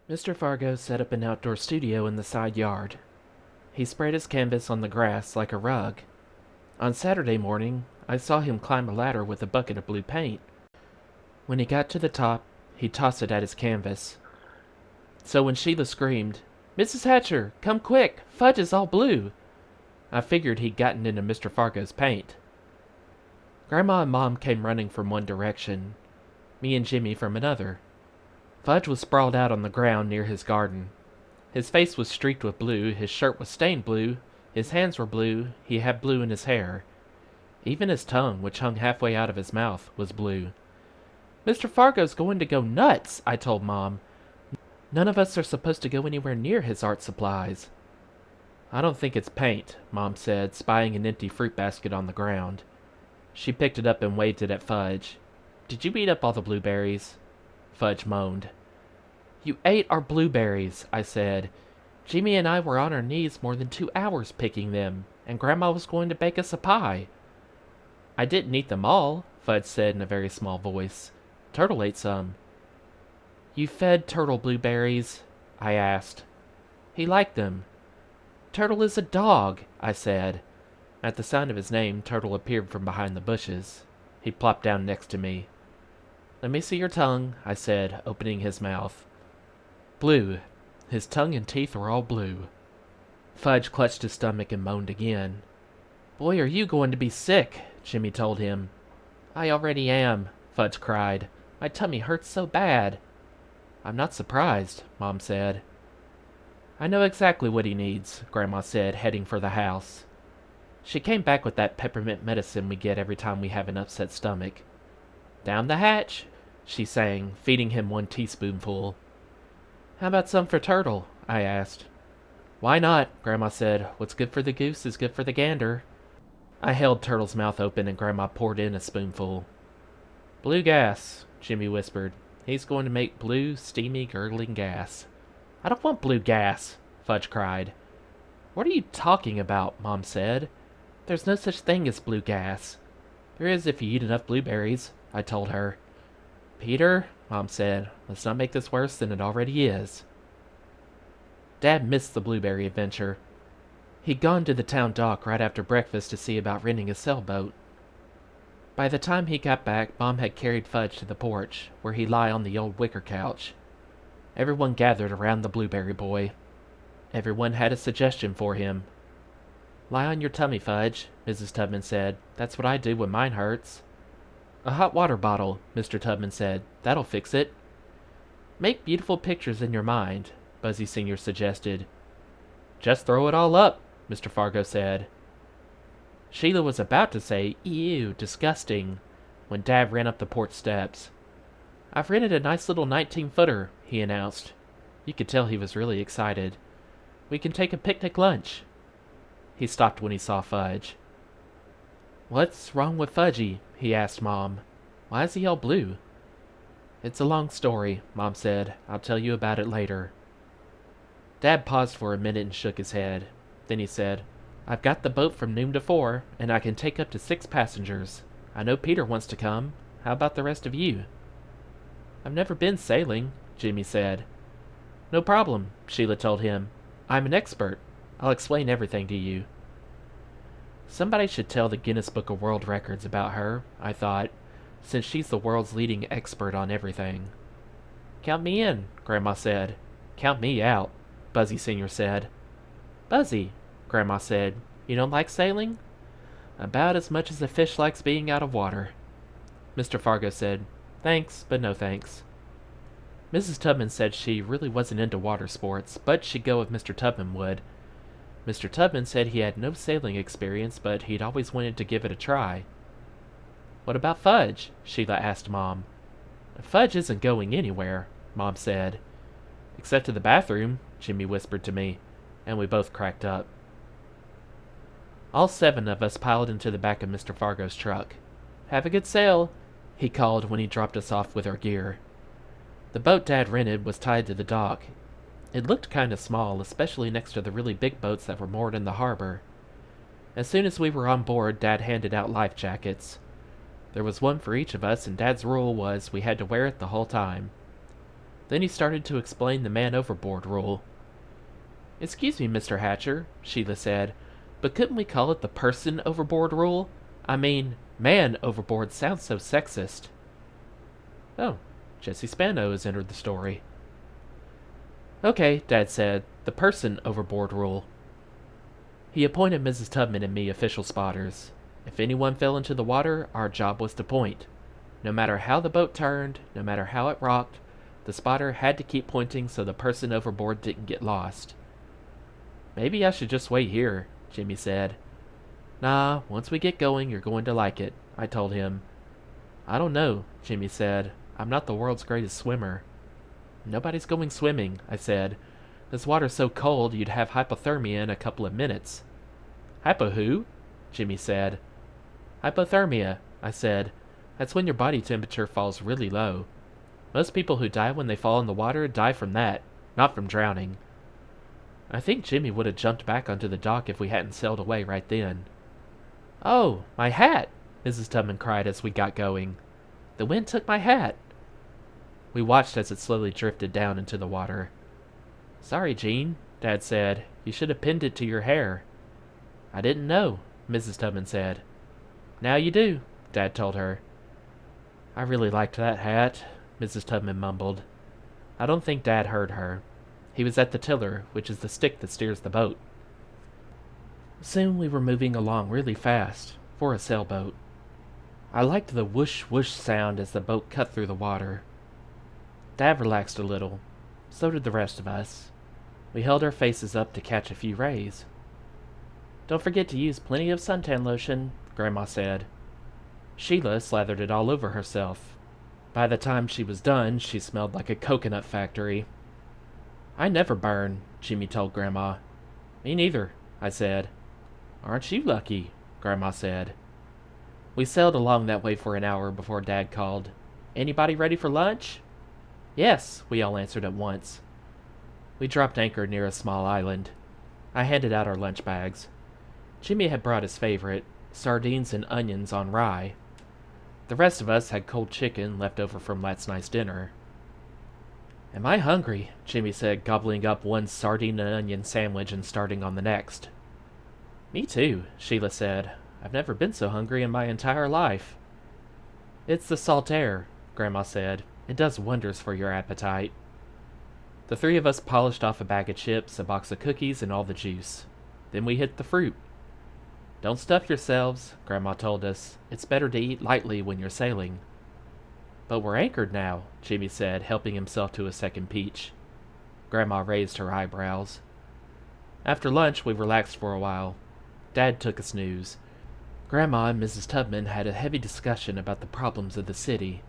Mr. Fargo set up an outdoor studio in the side yard. He spread his canvas on the grass like a rug. On Saturday morning, I saw him climb a ladder with a bucket of blue paint. When he got to the top, he tossed it at his canvas. So when Sheila screamed, "Mrs. Hatcher, come quick! Fudge is all blue!" I figured he'd gotten into Mr. Fargo's paint. Grandma and Mom came running from one direction, me and Jimmy from another. Fudge was sprawled out on the ground near his garden. His face was streaked with blue, his shirt was stained blue, his hands were blue, he had blue in his hair. Even his tongue, which hung halfway out of his mouth, was blue. "Mr. Fargo's going to go nuts," I told Mom. "None of us are supposed to go anywhere near his art supplies." "I don't think it's paint," Mom said, spying an empty fruit basket on the ground. She picked it up and waved it at Fudge. "Did you eat up all the blueberries?" Fudge moaned. "You ate our blueberries," I said. "Jimmy and I were on our knees more than 2 hours picking them, and Grandma was going to bake us a pie." "I didn't eat them all," Fudge said in a very small voice. "Turtle ate some." "You fed Turtle blueberries?" I asked. "He liked them." "Turtle is a dog," I said. At the sound of his name, Turtle appeared from behind the bushes. He plopped down next to me. "Let me see your tongue," I said, opening his mouth. Blue. His tongue and teeth were all blue. Fudge clutched his stomach and moaned again. "Boy, are you going to be sick," Jimmy told him. "I already am," Fudge cried. "My tummy hurts so bad." "I'm not surprised," Mom said. "I know exactly what he needs," Grandma said, heading for the house. She came back with that peppermint medicine we get every time we have an upset stomach. "Down the hatch," she sang, feeding him 1 teaspoonful. "How about some for Turtle?" I asked. "Why not?" Grandma said. "What's good for the goose is good for the gander." I held Turtle's mouth open and Grandma poured in a spoonful. "Blue gas," Jimmy whispered. "He's going to make blue, steamy, gurgling gas." "I don't want blue gas," Fudge cried. "What are you talking about?" Mom said. "There's no such thing as blue gas." "There is if you eat enough blueberries," I told her. "Peter," Mom said, "let's not make this worse than it already is." Dad missed the blueberry adventure. He'd gone to the town dock right after breakfast to see about renting a sailboat. By the time he got back, Mom had carried Fudge to the porch, where he lay on the old wicker couch. Everyone gathered around the blueberry boy. Everyone had a suggestion for him. "Lie on your tummy, Fudge," Mrs. Tubman said. "That's what I do when mine hurts." "A hot water bottle," Mr. Tubman said. "That'll fix it." "Make beautiful pictures in your mind," Buzzy Sr. suggested. "Just throw it all up," Mr. Fargo said. Sheila was about to say, "Ew, disgusting," when Dad ran up the porch steps. "I've rented a nice little 19-footer, he announced. You could tell he was really excited. "We can take a picnic lunch." He stopped when he saw Fudge. "What's wrong with Fudgy?" he asked Mom. "Why is he all blue?" "It's a long story," Mom said. "I'll tell you about it later." Dad paused for a minute and shook his head. Then he said, "I've got the boat from noon to 4, and I can take up to 6 passengers. I know Peter wants to come. How about the rest of you?" "I've never been sailing," Jimmy said. "No problem," Sheila told him. "I'm an expert. I'll explain everything to you." Somebody should tell the Guinness Book of World Records about her, I thought, since she's the world's leading expert on everything. "Count me in," Grandma said. "Count me out," Buzzy Sr. said. "Buzzy," Grandma said, "you don't like sailing?" "About as much as a fish likes being out of water." Mr. Fargo said, "Thanks, but no thanks." Mrs. Tubman said she really wasn't into water sports, but she'd go if Mr. Tubman would. Mr. Tubman said he had no sailing experience, but he'd always wanted to give it a try. "What about Fudge?" Sheila asked Mom. "Fudge isn't going anywhere," Mom said. "Except to the bathroom," Jimmy whispered to me, and we both cracked up. All 7 of us piled into the back of Mr. Fargo's truck. "Have a good sail," he called when he dropped us off with our gear. The boat Dad rented was tied to the dock. It looked kind of small, especially next to the really big boats that were moored in the harbor. As soon as we were on board, Dad handed out life jackets. There was one for each of us, and Dad's rule was we had to wear it the whole time. Then he started to explain the man overboard rule. "Excuse me, Mr. Hatcher," Sheila said, "but couldn't we call it the person overboard rule? I mean, man overboard sounds so sexist." Oh, Jesse Spano has entered the story. "Okay," Dad said, "the person overboard rule." He appointed Mrs. Tubman and me official spotters. If anyone fell into the water, our job was to point. No matter how the boat turned, no matter how it rocked, the spotter had to keep pointing so the person overboard didn't get lost. "Maybe I should just wait here," Jimmy said. "Nah, once we get going, you're going to like it," I told him. "I don't know," Jimmy said. "I'm not the world's greatest swimmer." "Nobody's going swimming," I said. "This water's so cold you'd have hypothermia in a couple of minutes." "Hypo who?" Jimmy said. "Hypothermia," I said. "That's when your body temperature falls really low. Most people who die when they fall in the water die from that, not from drowning." I think Jimmy would have jumped back onto the dock if we hadn't sailed away right then. "Oh, my hat!" Mrs. Tubman cried as we got going. "The wind took my hat." We watched as it slowly drifted down into the water. "Sorry, Jean," Dad said. "You should have pinned it to your hair." "I didn't know," Mrs. Tubman said. "Now you do," Dad told her. "I really liked that hat," Mrs. Tubman mumbled. I don't think Dad heard her. He was at the tiller, which is the stick that steers the boat. Soon we were moving along really fast, for a sailboat. I liked the whoosh-whoosh sound as the boat cut through the water. Dad relaxed a little. So did the rest of us. We held our faces up to catch a few rays. "Don't forget to use plenty of suntan lotion," Grandma said. Sheila slathered it all over herself. By the time she was done, she smelled like a coconut factory. "I never burn," Jimmy told Grandma. "Me neither," I said. "Aren't you lucky?" Grandma said. We sailed along that way for an hour before Dad called, "Anybody ready for lunch?" "Yes," we all answered at once. We dropped anchor near a small island. I handed out our lunch bags. Jimmy had brought his favorite, sardines and onions on rye. The rest of us had cold chicken left over from last night's dinner. "Am I hungry?" Jimmy said, gobbling up one sardine and onion sandwich and starting on the next. "Me too," Sheila said. "I've never been so hungry in my entire life." "It's the salt air," Grandma said. "It does wonders for your appetite." The three of us polished off a bag of chips, a box of cookies, and all the juice. Then we hit the fruit. "Don't stuff yourselves," Grandma told us. "It's better to eat lightly when you're sailing." "But we're anchored now," Jimmy said, helping himself to a second peach. Grandma raised her eyebrows. After lunch, we relaxed for a while. Dad took a snooze. Grandma and Mrs. Tubman had a heavy discussion about the problems of the city.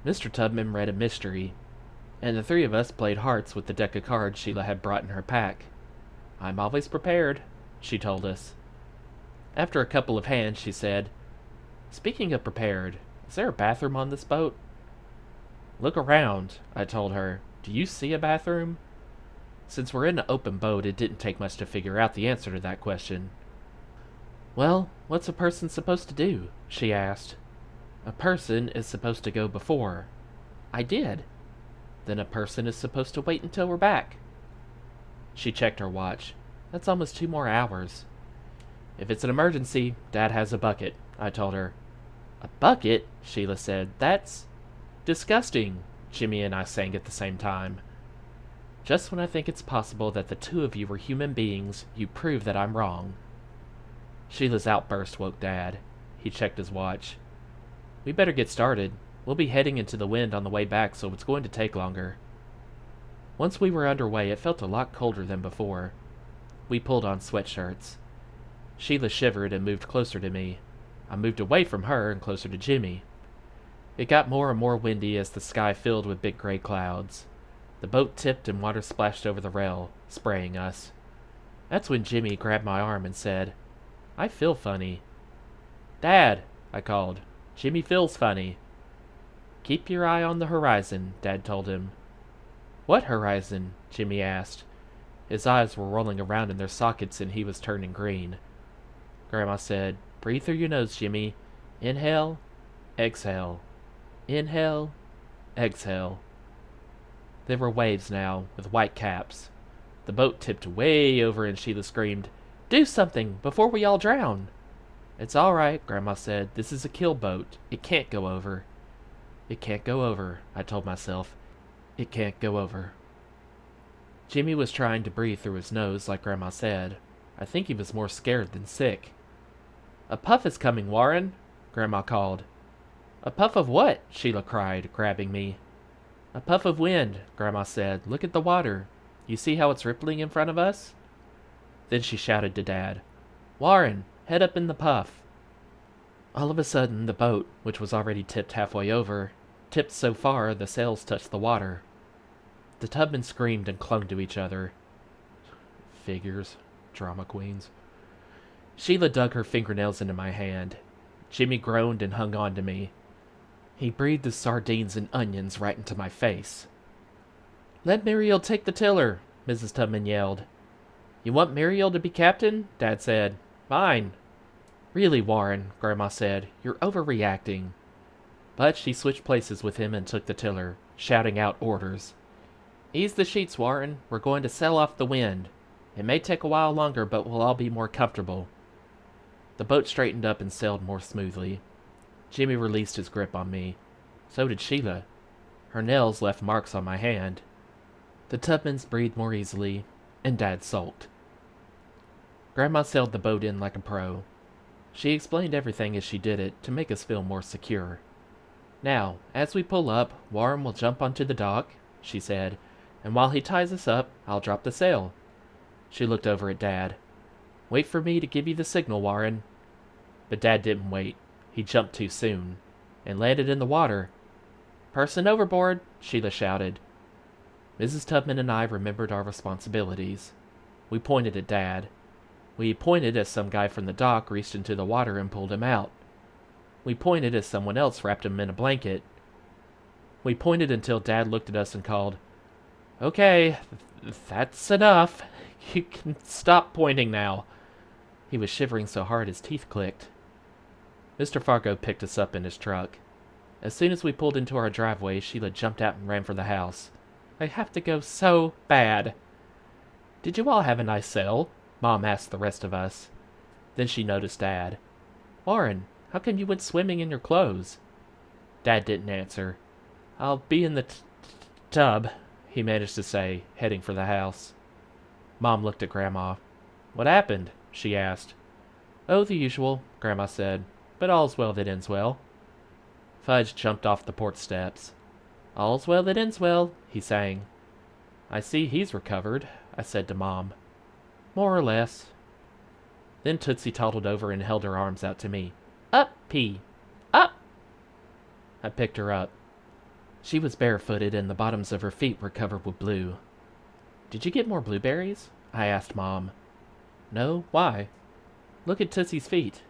Mr. Tubman read a mystery, and the three of us played hearts with the deck of cards Sheila had brought in her pack. "I'm always prepared," she told us. After a couple of hands, she said, "Speaking of prepared, is there a bathroom on this boat?" "Look around," I told her. "Do you see a bathroom?" Since we're in an open boat, it didn't take much to figure out the answer to that question. "Well, what's a person supposed to do?" she asked. "A person is supposed to go before." "I did." "Then a person is supposed to wait until we're back." She checked her watch. "That's almost 2 more hours." "If it's an emergency, Dad has a bucket," I told her. "A bucket?" Sheila said. "That's disgusting," Jimmy and I sang at the same time. "Just when I think it's possible that the two of you were human beings, you prove that I'm wrong." Sheila's outburst woke Dad. He checked his watch. "We better get started. We'll be heading into the wind on the way back, so it's going to take longer." Once we were underway, it felt a lot colder than before. We pulled on sweatshirts. Sheila shivered and moved closer to me. I moved away from her and closer to Jimmy. It got more and more windy as the sky filled with big gray clouds. The boat tipped and water splashed over the rail, spraying us. That's when Jimmy grabbed my arm and said, "I feel funny." "Dad," I called. "Jimmy feels funny." "Keep your eye on the horizon," Dad told him. "What horizon?" Jimmy asked. His eyes were rolling around in their sockets and he was turning green. Grandma said, "Breathe through your nose, Jimmy. Inhale, exhale. Inhale, exhale." There were waves now, with white caps. The boat tipped way over and Sheila screamed, "Do something, before we all drown!" "It's all right," Grandma said. "This is a kill boat. It can't go over." It can't go over, I told myself. It can't go over. Jimmy was trying to breathe through his nose, like Grandma said. I think he was more scared than sick. "A puff is coming, Warren," Grandma called. "A puff of what?" Sheila cried, grabbing me. "A puff of wind," Grandma said. "Look at the water. You see how it's rippling in front of us?" Then she shouted to Dad, "Warren, head up in the puff." All of a sudden, the boat, which was already tipped halfway over, tipped so far the sails touched the water. The tubmen screamed and clung to each other. Figures. Drama queens. Sheila dug her fingernails into my hand. Jimmy groaned and hung on to me. He breathed the sardines and onions right into my face. "Let Muriel take the tiller," Mrs. Tubman yelled. "You want Muriel to be captain?" Dad said. "Fine." "Really, Warren," Grandma said, "you're overreacting." But she switched places with him and took the tiller, shouting out orders. "Ease the sheets, Warren. We're going to sail off the wind. It may take a while longer, but we'll all be more comfortable." The boat straightened up and sailed more smoothly. Jimmy released his grip on me. So did Sheila. Her nails left marks on my hand. The Tubmans breathed more easily, and Dad sulked. Grandma sailed the boat in like a pro. She explained everything as she did it to make us feel more secure. "Now, as we pull up, Warren will jump onto the dock," she said, "and while he ties us up, I'll drop the sail." She looked over at Dad. "Wait for me to give you the signal, Warren." But Dad didn't wait. He jumped too soon, and landed in the water. "Person overboard," Sheila shouted. Mrs. Tubman and I remembered our responsibilities. We pointed at Dad. We pointed as some guy from the dock reached into the water and pulled him out. We pointed as someone else wrapped him in a blanket. We pointed until Dad looked at us and called, "Okay, that's enough. You can stop pointing now." He was shivering so hard his teeth clicked. Mr. Fargo picked us up in his truck. As soon as we pulled into our driveway, Sheila jumped out and ran for the house. "I have to go so bad." "Did you all have a nice sail?" Mom asked the rest of us. Then she noticed Dad. "Warren, how come you went swimming in your clothes?" Dad didn't answer. "I'll be in the tub," he managed to say, heading for the house. Mom looked at Grandma. "What happened?" she asked. "Oh, the usual," Grandma said, "but all's well that ends well." Fudge jumped off the porch steps. "All's well that ends well," he sang. "I see he's recovered," I said to Mom. "More or less." Then Tootsie toddled over and held her arms out to me. "Up, P! Up!" I picked her up. She was barefooted and the bottoms of her feet were covered with blue. "Did you get more blueberries?" I asked Mom. "No, why?" "Look at Tootsie's feet."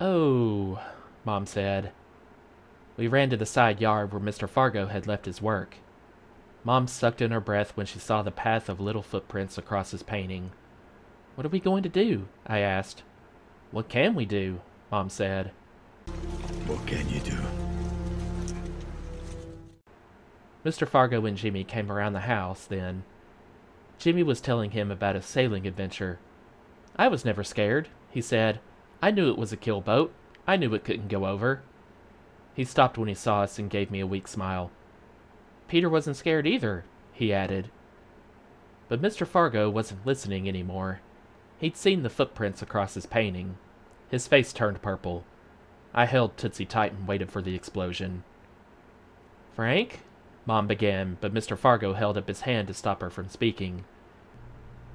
"Oh," Mom said. We ran to the side yard where Mr. Fargo had left his work. Mom sucked in her breath when she saw the path of little footprints across his painting. "What are we going to do?" I asked. "What can we do?" Mom said. What can you do? Mr. Fargo and Jimmy came around the house then. Jimmy was telling him about a sailing adventure. "I was never scared," he said. "I knew it was a kill boat. I knew it couldn't go over." He stopped when he saw us and gave me a weak smile. "Peter wasn't scared either," he added. But Mr. Fargo wasn't listening anymore. He'd seen the footprints across his painting. His face turned purple. I held Tootsie tight and waited for the explosion. "Frank?" Mom began, but Mr. Fargo held up his hand to stop her from speaking.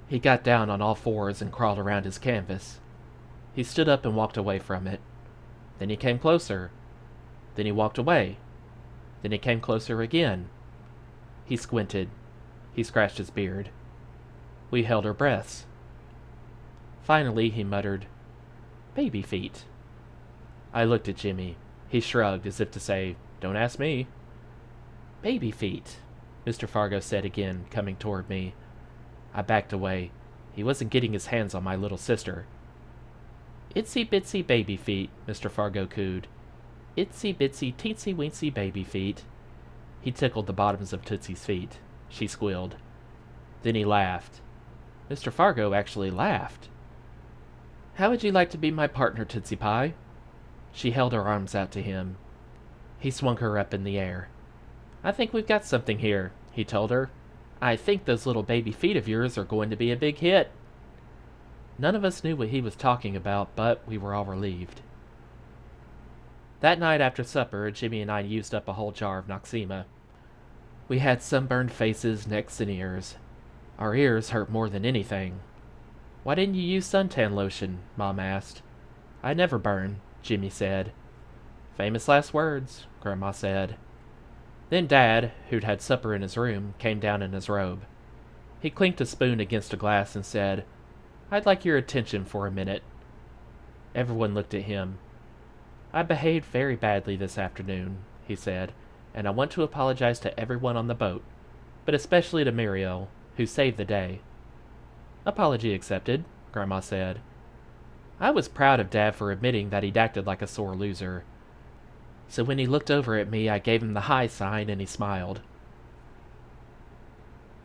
He got down on all fours and crawled around his canvas. He stood up and walked away from it. Then he came closer. Then he walked away. Then he came closer again. He squinted. He scratched his beard. We held our breaths. Finally, he muttered, "Baby feet." I looked at Jimmy. He shrugged as if to say, "Don't ask me." "Baby feet," Mr. Fargo said again, coming toward me. I backed away. He wasn't getting his hands on my little sister. "Itsy bitsy baby feet," Mr. Fargo cooed. "Itsy bitsy teensy weensy baby feet." He tickled the bottoms of Tootsie's feet. She squealed. Then he laughed. Mr. Fargo actually laughed. "How would you like to be my partner, Tootsie Pie?" She held her arms out to him. He swung her up in the air. "I think we've got something here," he told her. "I think those little baby feet of yours are going to be a big hit." None of us knew what he was talking about, but we were all relieved. That night after supper, Jimmy and I used up a whole jar of Noxema. We had sunburned faces, necks, and ears. Our ears hurt more than anything. "Why didn't you use suntan lotion?" Mom asked. "I never burn," Jimmy said. "Famous last words," Grandma said. Then Dad, who'd had supper in his room, came down in his robe. He clinked a spoon against a glass and said, "I'd like your attention for a minute." Everyone looked at him. "I behaved very badly this afternoon," he said, "and I want to apologize to everyone on the boat, but especially to Muriel, who saved the day." "Apology accepted," Grandma said. I was proud of Dad for admitting that he'd acted like a sore loser. So when he looked over at me, I gave him the high sign and he smiled.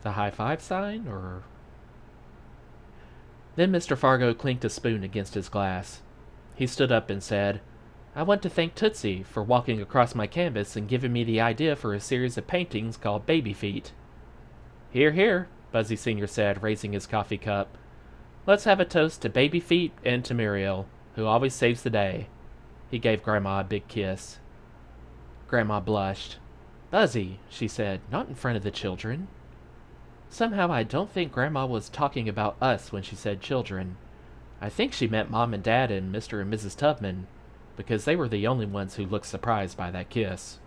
The high five sign, or... Then Mr. Fargo clinked a spoon against his glass. He stood up and said, "I want to thank Tootsie for walking across my canvas and giving me the idea for a series of paintings called Baby Feet." "Hear, hear," Buzzy Sr. said, raising his coffee cup. "Let's have a toast to Baby Feet and to Muriel, who always saves the day." He gave Grandma a big kiss. Grandma blushed. "Buzzy," she said, "not in front of the children." Somehow I don't think Grandma was talking about us when she said children. I think she meant Mom and Dad and Mr. and Mrs. Tubman, because they were the only ones who looked surprised by that kiss.